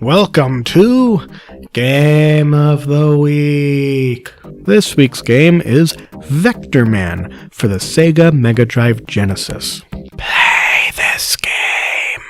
Welcome to Game of the Week. This week's game is Vectorman for the Sega Mega Drive Genesis. Play this game.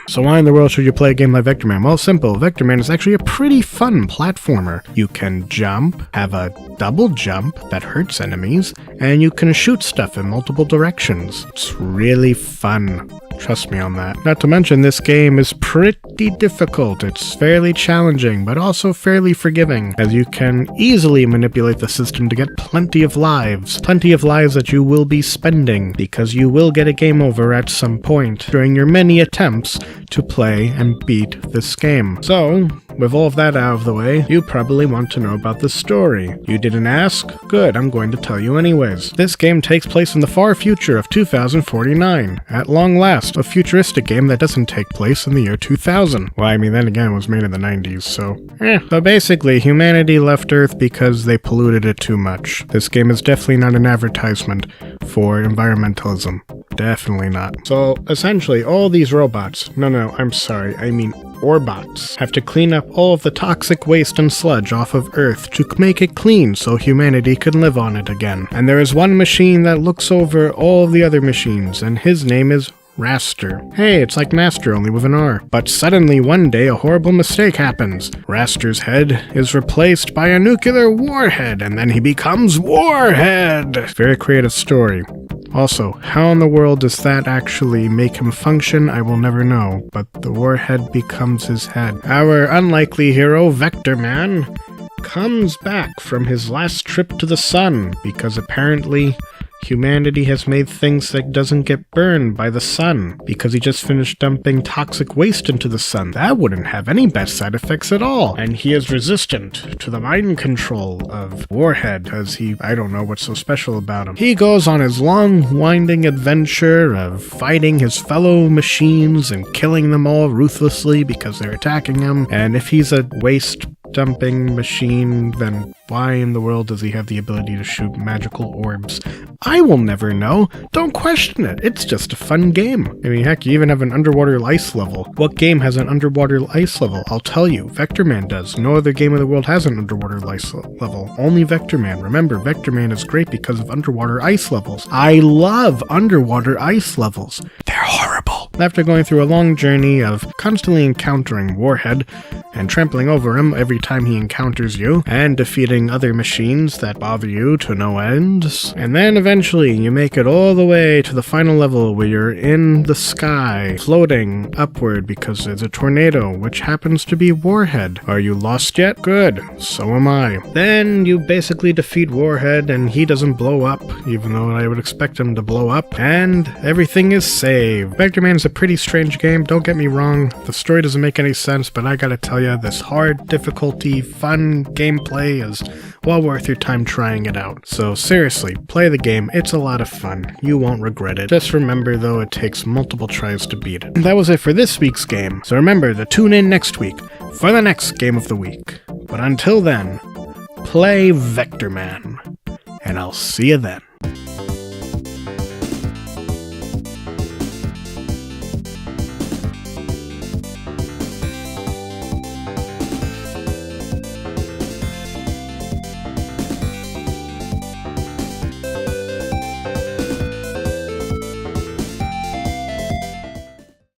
So why in the world should you play a game like Vectorman? Well, simple. Vectorman is actually a pretty fun platformer. You can jump, have a double jump that hurts enemies, and you can shoot stuff in multiple directions. It's really fun. Trust me on that. Not to mention, this game is pretty difficult. It's fairly challenging, but also fairly forgiving, as you can easily manipulate the system to get plenty of lives. Plenty of lives that you will be spending, because you will get a game over at some point during your many attempts to play and beat this game. So, with all of that out of the way, you probably want to know about the story. You didn't ask? Good, I'm going to tell you anyways. This game takes place in the far future of 2049. At long last, a futuristic game that doesn't take place in the year 2000. Well, I mean, then again, it was made in the 90s, so So basically, humanity left Earth because they polluted it too much. This game is definitely not an advertisement for environmentalism. Definitely not. So, essentially, all these robots, I mean Orbots, have to clean up all of the toxic waste and sludge off of Earth to make it clean so humanity can live on it again. And there is one machine that looks over all of the other machines, and his name is Raster. Hey, it's like Master, only with an R. But suddenly, one day, a horrible mistake happens. Raster's head is replaced by a nuclear warhead, and then he becomes Warhead! Very creative story. Also, how in the world does that actually make him function, I will never know, but the warhead becomes his head. Our unlikely hero, Vectorman, comes back from his last trip to the sun, because apparently humanity has made things that doesn't get burned by the sun, because he just finished dumping toxic waste into the sun. That wouldn't have any bad side effects at all. And he is resistant to the mind control of Warhead, because I don't know what's so special about him. He goes on his long, winding adventure of fighting his fellow machines and killing them all ruthlessly because they're attacking him. And if he's a waste dumping machine, then why in the world does he have the ability to shoot magical orbs? I will never know. Don't question it. It's just a fun game. I mean, heck, you even have an underwater ice level. What game has an underwater ice level? I'll tell you. Vectorman does. No other game in the world has an underwater ice level. Only Vectorman. Remember, Vectorman is great because of underwater ice levels. I love underwater ice levels. They're horrible. After going through a long journey of constantly encountering Warhead and trampling over him every time he encounters you, and defeating other machines that bother you to no end, and then eventually you make it all the way to the final level where you're in the sky, floating upward because there's a tornado, which happens to be Warhead. Are you lost yet? Good. So am I. Then you basically defeat Warhead and he doesn't blow up, even though I would expect him to blow up, and everything is saved. Vectorman's a pretty strange game, don't get me wrong. The story doesn't make any sense, but I gotta tell you, this hard difficulty, fun gameplay is well worth your time trying it out. So seriously, play the game. It's a lot of fun. You won't regret it. Just remember, though, it takes multiple tries to beat it. That was it for this week's game. So remember to tune in next week for the next Game of the Week. But until then, play Vectorman, and I'll see you then.